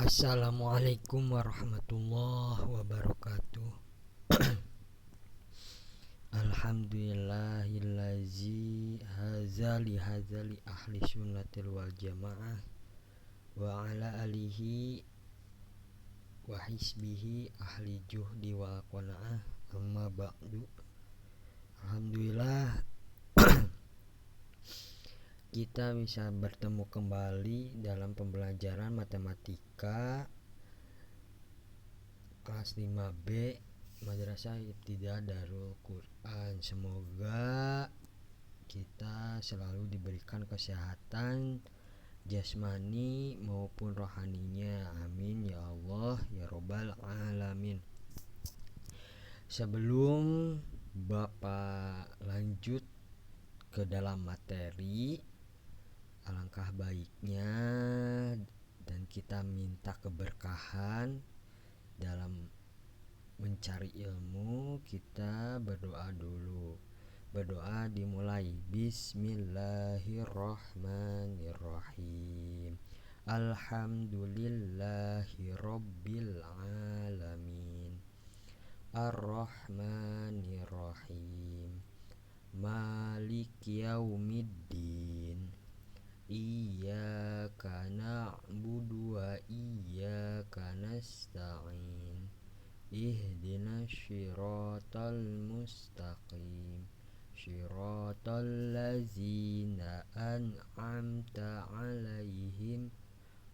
Assalamualaikum warahmatullahi wabarakatuh. Alhamdulillahillazi hazali ahli sunnatil wal jamaah wa ala alihi wa hisbihi ahli juhdi wal qanaah, amma ba'du. Alhamdulillah kita bisa bertemu kembali dalam pembelajaran matematika kelas 5B Madrasah Ibtidaiyah Darul Quran. Semoga kita selalu diberikan kesehatan jasmani maupun rohaninya, amin ya Allah ya robbal alamin. Sebelum Bapak lanjut ke dalam materi, alangkah baiknya dan kita minta keberkahan dalam mencari ilmu, kita berdoa dulu. Berdoa dimulai Bismillahirrahmanirrahim. Alhamdulillahi rabbil alamin. Ar-Rahmanirrahim. Maliki yaumiddin. Iyyaka na'budu wa iyyaka nasta'in. Ihdinas syiratal mustaqim. Syiratal ladzina an'amta 'alaihim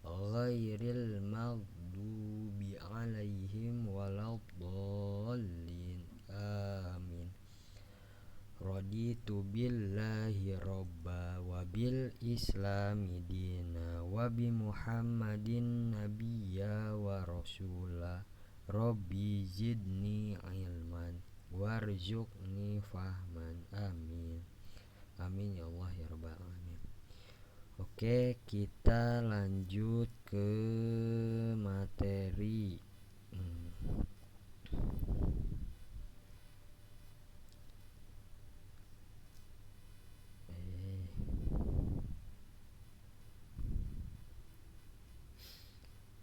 ghairil maghdubi 'alaihim waladdallin. Amin. Raditu billahi robba wa bil islami dina wa bi muhammadin nabiyya wa rasula. Rabbi zidni ilman warzuqni fahman. Amin. Amin ya Allah ya rabbal alamin. Oke, kita lanjut ke materi.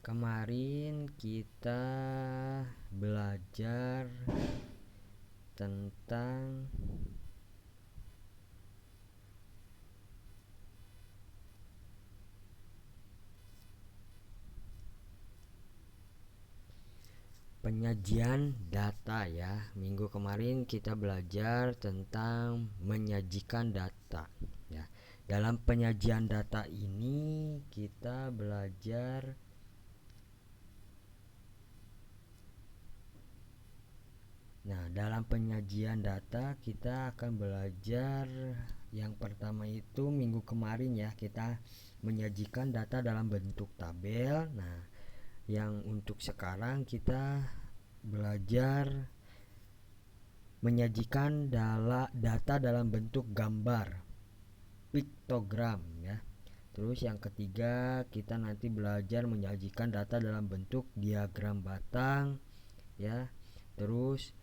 Kemarin kita belajar tentang penyajian data ya. Minggu kemarin kita belajar tentang menyajikan data ya. Dalam penyajian data ini kita belajar dalam penyajian data kita akan belajar yang pertama itu minggu kemarin ya, kita menyajikan data dalam bentuk tabel. Nah, yang untuk sekarang kita belajar menyajikan data dalam bentuk gambar, piktogram ya. Terus yang ketiga kita nanti belajar menyajikan data dalam bentuk diagram batang ya. Terus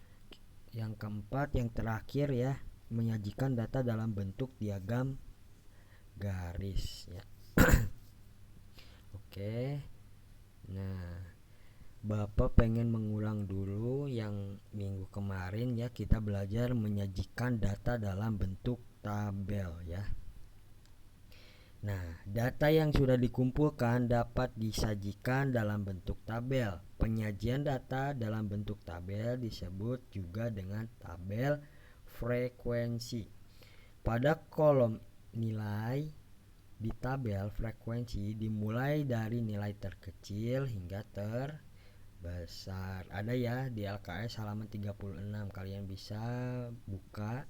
yang keempat, yang terakhir ya, menyajikan data dalam bentuk diagram garis ya. Oke. Nah, Bapak pengen mengulang dulu yang minggu kemarin ya, kita belajar menyajikan data dalam bentuk tabel ya. Nah, data yang sudah dikumpulkan dapat disajikan dalam bentuk tabel. Penyajian data dalam bentuk tabel disebut juga dengan tabel frekuensi. Pada kolom nilai di tabel frekuensi dimulai dari nilai terkecil hingga terbesar. Ada ya di LKS halaman 36, kalian bisa buka.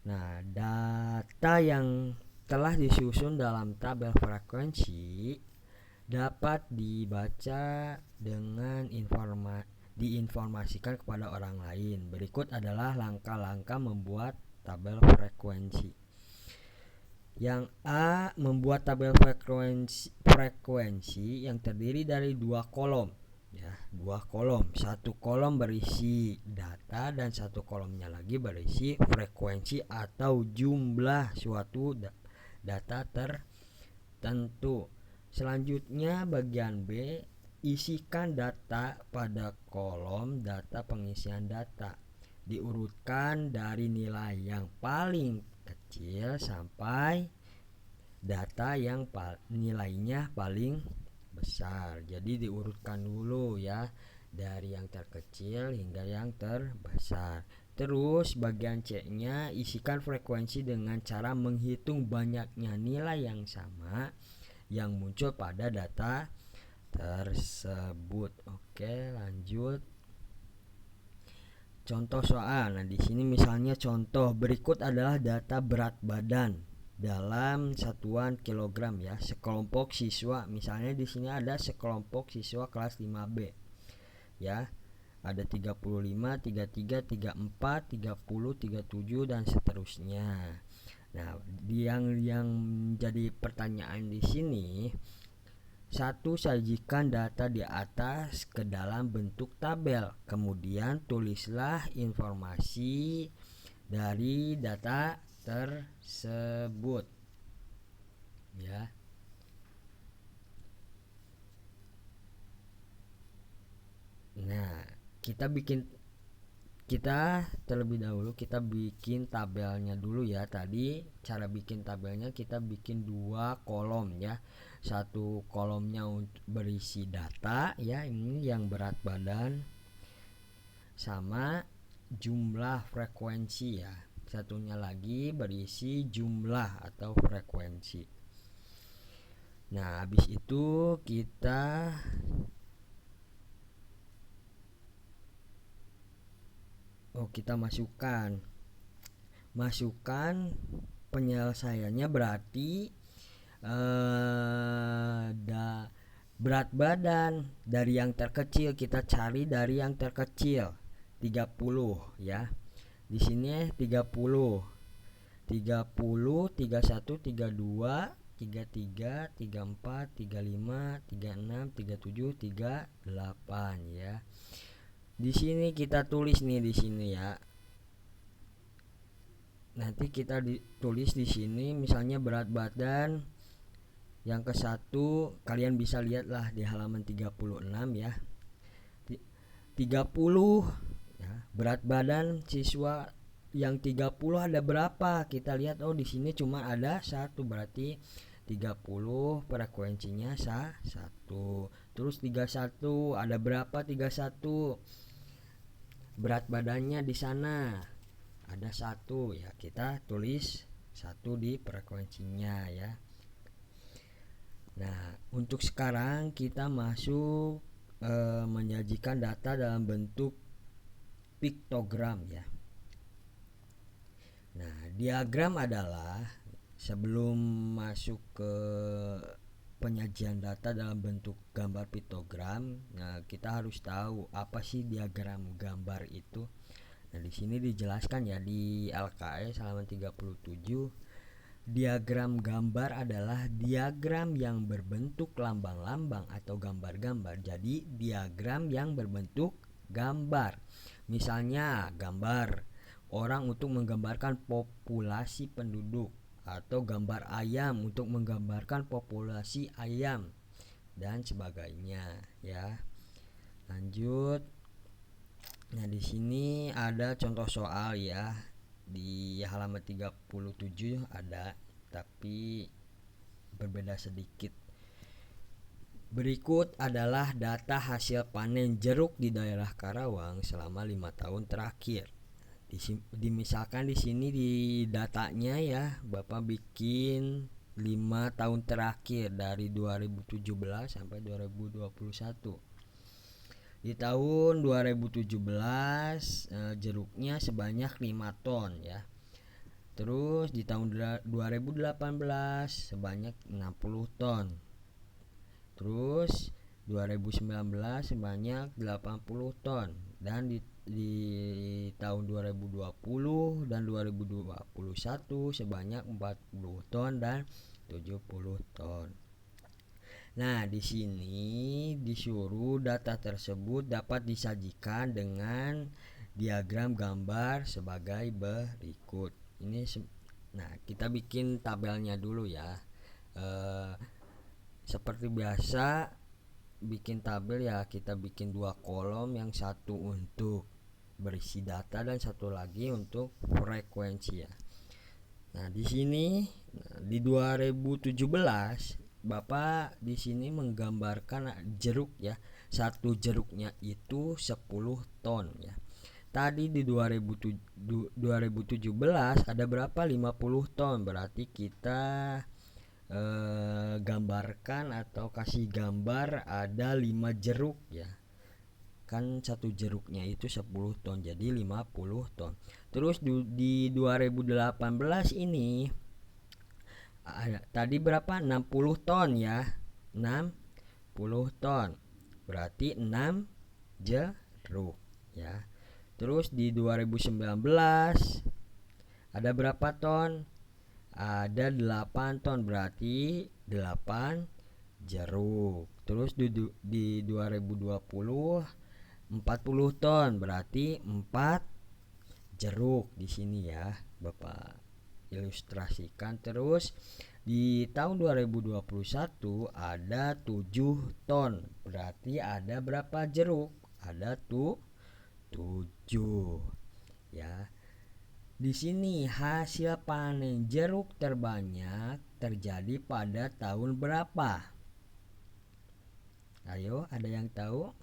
Nah, data yang telah disusun dalam tabel frekuensi dapat dibaca dengan diinformasikan kepada orang lain. Berikut adalah langkah-langkah membuat tabel frekuensi. Yang A, membuat tabel frekuensi yang terdiri dari dua kolom ya, dua kolom. Satu kolom berisi data dan satu kolomnya lagi berisi frekuensi atau jumlah suatu data tertentu. Selanjutnya bagian B, isikan data pada kolom data pengisian data. Diurutkan dari nilai yang paling kecil sampai data yang nilainya paling besar. Jadi diurutkan dulu ya, dari yang terkecil hingga yang terbesar. Terus bagian C-nya, isikan frekuensi dengan cara menghitung banyaknya nilai yang sama yang muncul pada data tersebut. Oke, lanjut. Contoh soal. Nah, di sini misalnya contoh berikut adalah data berat badan dalam satuan kilogram ya. Sekelompok siswa, misalnya di sini ada sekelompok siswa kelas 5B. Ya. Ada 35, 33, 34, 30, 37 dan seterusnya. Nah, yang jadi pertanyaan di sini, satu, sajikan data di atas ke dalam bentuk tabel. Kemudian tulislah informasi dari data tersebut. Ya. Nah, kita terlebih dahulu kita bikin tabelnya dulu ya. Tadi cara bikin tabelnya kita bikin 2 kolom ya. Satu kolomnya untuk berisi data ya, ini yang berat badan sama jumlah frekuensi ya. Satunya lagi berisi jumlah atau frekuensi. Nah, habis itu kita masukkan penyelesaiannya, berarti berat badan dari yang terkecil kita cari dari yang terkecil 30 ya. Di sini 30, 31, 32, 33, 34, 35, 36, 37, 38 ya. Di sini kita tulis nih di sini ya. Nanti kita tulis di sini misalnya berat badan yang ke satu, kalian bisa lihatlah di halaman 36 ya. 30 ya, berat badan siswa yang 30 ada berapa? Kita lihat, oh di sini cuma ada satu, berarti 30 frekuensinya 1. Terus 31 ada berapa? 31 berat badannya di sana ada 1 ya, kita tulis 1 di frekuensinya ya. Nah, untuk sekarang kita masuk menyajikan data dalam bentuk piktogram ya. Nah, diagram adalah sebelum masuk ke penyajian data dalam bentuk gambar piktogram. Nah, kita harus tahu apa sih diagram gambar itu. Nah, di sini dijelaskan ya di LKS halaman 37. Diagram gambar adalah diagram yang berbentuk lambang-lambang atau gambar-gambar. Jadi, diagram yang berbentuk gambar. Misalnya, gambar orang untuk menggambarkan populasi penduduk, atau gambar ayam untuk menggambarkan populasi ayam dan sebagainya ya. Lanjut. Nah, di sini ada contoh soal ya. Di halaman 37 ada, tapi berbeda sedikit. Berikut adalah data hasil panen jeruk di daerah Karawang selama 5 tahun terakhir. Misalkan di sini di datanya ya, Bapak bikin 5 tahun terakhir dari 2017 sampai 2021. Di tahun 2017 jeruknya sebanyak 5 ton ya. Terus di tahun 2018 sebanyak 60 ton. Terus 2019 sebanyak 80 ton, dan di tahun 2020 dan 2021 sebanyak 40 ton dan 70 ton. Nah, di sini disuruh data tersebut dapat disajikan dengan diagram gambar sebagai berikut. Nah, kita bikin tabelnya dulu ya. seperti biasa bikin tabel ya, kita bikin 2 kolom, yang satu untuk berisi data dan satu lagi untuk frekuensi ya. Nah, di sini di 2017 Bapak di sini menggambarkan jeruk ya. Satu jeruknya itu 10 ton ya. Tadi di 2017 ada berapa? 50 ton. Berarti kita gambarkan atau kasih gambar ada 5 jeruk ya. Kan satu jeruknya itu 10 ton, jadi 50 ton. Terus di 2018 ini tadi berapa? 60 ton ya. 60 ton. Berarti 6 jeruk ya. Terus di 2019 ada berapa ton? Ada 8 ton, berarti 8 jeruk. Terus di 2020 40 ton, berarti 4 jeruk di sini ya. Bapak ilustrasikan. Terus di tahun 2021 ada 7 ton, berarti ada berapa jeruk? Ada 7 ya. Di sini hasil panen jeruk terbanyak terjadi pada tahun berapa? Ayo, ada yang tahu?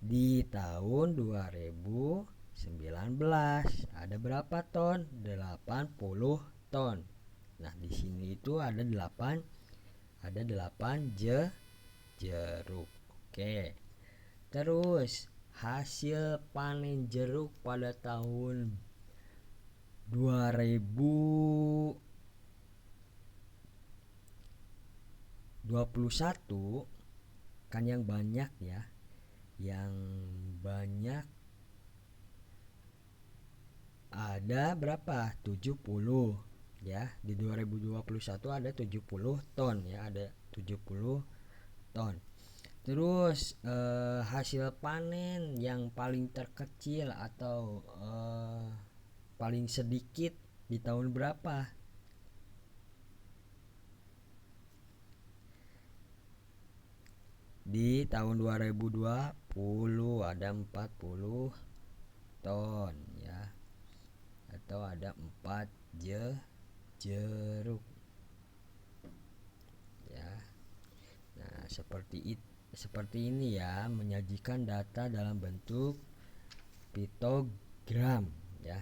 Di tahun 2019 ada berapa ton? 80 ton. Nah, di sini itu ada 8 jeruk. Oke. Terus hasil panen jeruk pada tahun 2021 kan yang banyak ya. Yang banyak ada berapa? 70 ya. Di 2021 ada 70 ton ya, ada 70 ton. Terus hasil panen yang paling terkecil atau paling sedikit di tahun berapa? Di tahun 2020 ada 40 ton ya, atau ada 4 jeruk ya. Nah, seperti ini ya, menyajikan data dalam bentuk piktogram ya.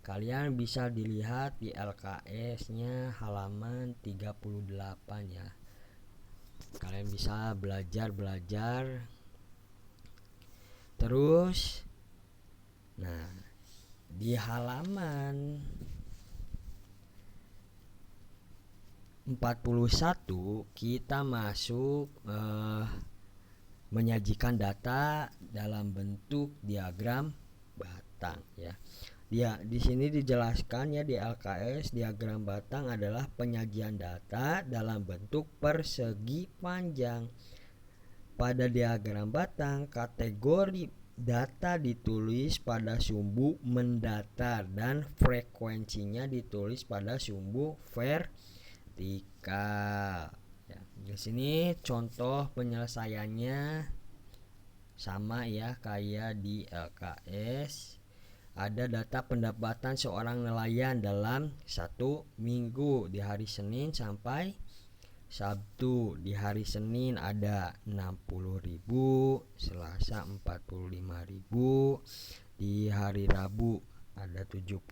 Kalian bisa dilihat di LKS-nya halaman 38 ya. Kalian bisa belajar. Terus nah, di halaman 41 kita masuk menyajikan data dalam bentuk diagram batang ya. Di sini dijelaskan ya, di LKS diagram batang adalah penyajian data dalam bentuk persegi panjang. Pada diagram batang, kategori data ditulis pada sumbu mendatar dan frekuensinya ditulis pada sumbu vertikal. Ya, di sini contoh penyelesaiannya sama ya kayak di LKS. Ada data pendapatan seorang nelayan dalam 1 minggu di hari Senin sampai Sabtu. Di hari Senin ada 60.000, Selasa 45.000, di hari Rabu ada 70.000,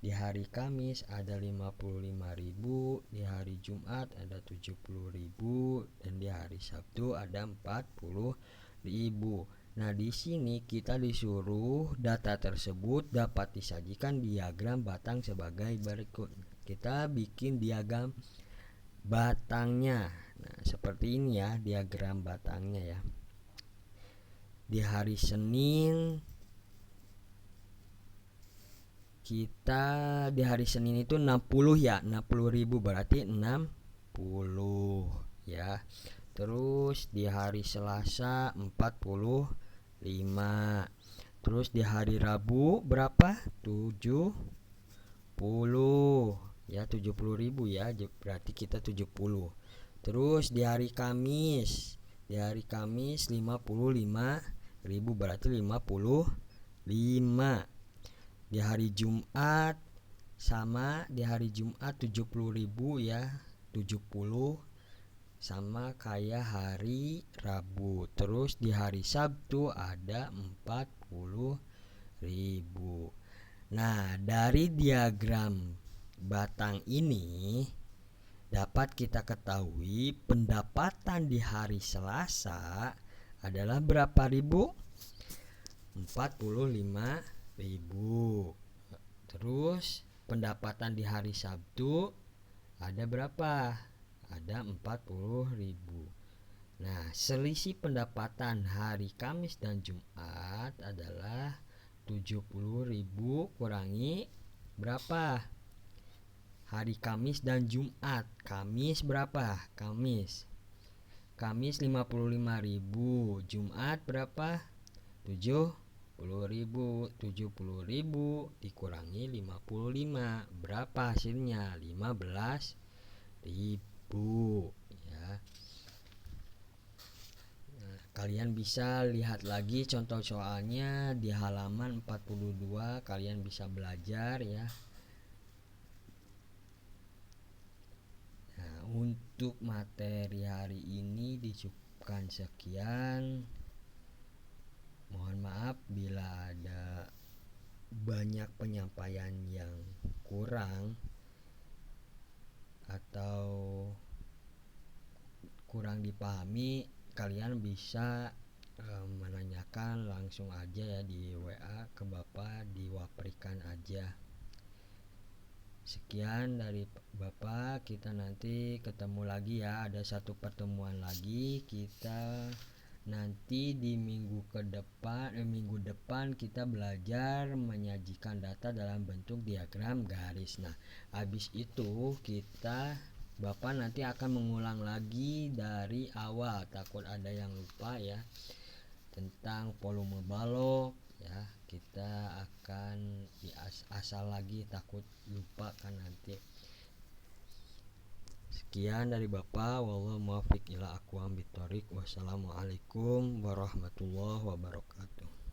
di hari Kamis ada 55.000, di hari Jumat ada 70.000, dan di hari Sabtu ada 40.000. Nah, di sini kita disuruh data tersebut dapat disajikan diagram batang sebagai berikut. Kita bikin diagram batangnya. Nah, seperti ini ya diagram batangnya ya. Di hari Senin di hari Senin itu 60 ya, 60.000 berarti 60 ya. Terus di hari Selasa 45. Terus di hari Rabu berapa? 70. ya 70.000 ya, berarti kita 70. Terus di hari Kamis 55.000 berarti 55. Di hari Jumat sama, di hari Jumat 70.000 ya, 70 sama kayak hari Rabu. Terus di hari Sabtu ada 40.000. Nah, dari diagram batang ini dapat kita ketahui pendapatan di hari Selasa adalah berapa ribu? 45.000. Terus pendapatan di hari Sabtu ada berapa? Ada 40.000. Nah, selisih pendapatan hari Kamis dan Jumat adalah 70.000 kurangi berapa? Hari Kamis dan Jumat. Kamis berapa? Kamis 55.000. Jumat berapa? 70.000. 70.000 dikurangi 55. Berapa hasilnya? 15.000 ya. Nah, kalian bisa lihat lagi contoh soalnya di halaman 42, kalian bisa belajar ya. Nah, untuk materi hari ini dicukupkan sekian. Mohon maaf bila ada banyak penyampaian yang kurang atau kurang dipahami. Kalian bisa menanyakan langsung aja ya di WA ke Bapak, diwaprikan aja. Sekian dari Bapak, kita nanti ketemu lagi ya. Ada satu pertemuan lagi, kita nanti di minggu depan kita belajar menyajikan data dalam bentuk diagram garis. Nah, habis itu Bapak nanti akan mengulang lagi dari awal, takut ada yang lupa ya, tentang volume balok ya. Kita akan asal lagi, takut lupa kan nanti. Sekian dari Bapak, wallahu muwaffiq ila aqwamit thoriq. Wassalamualaikum warahmatullahi wabarakatuh.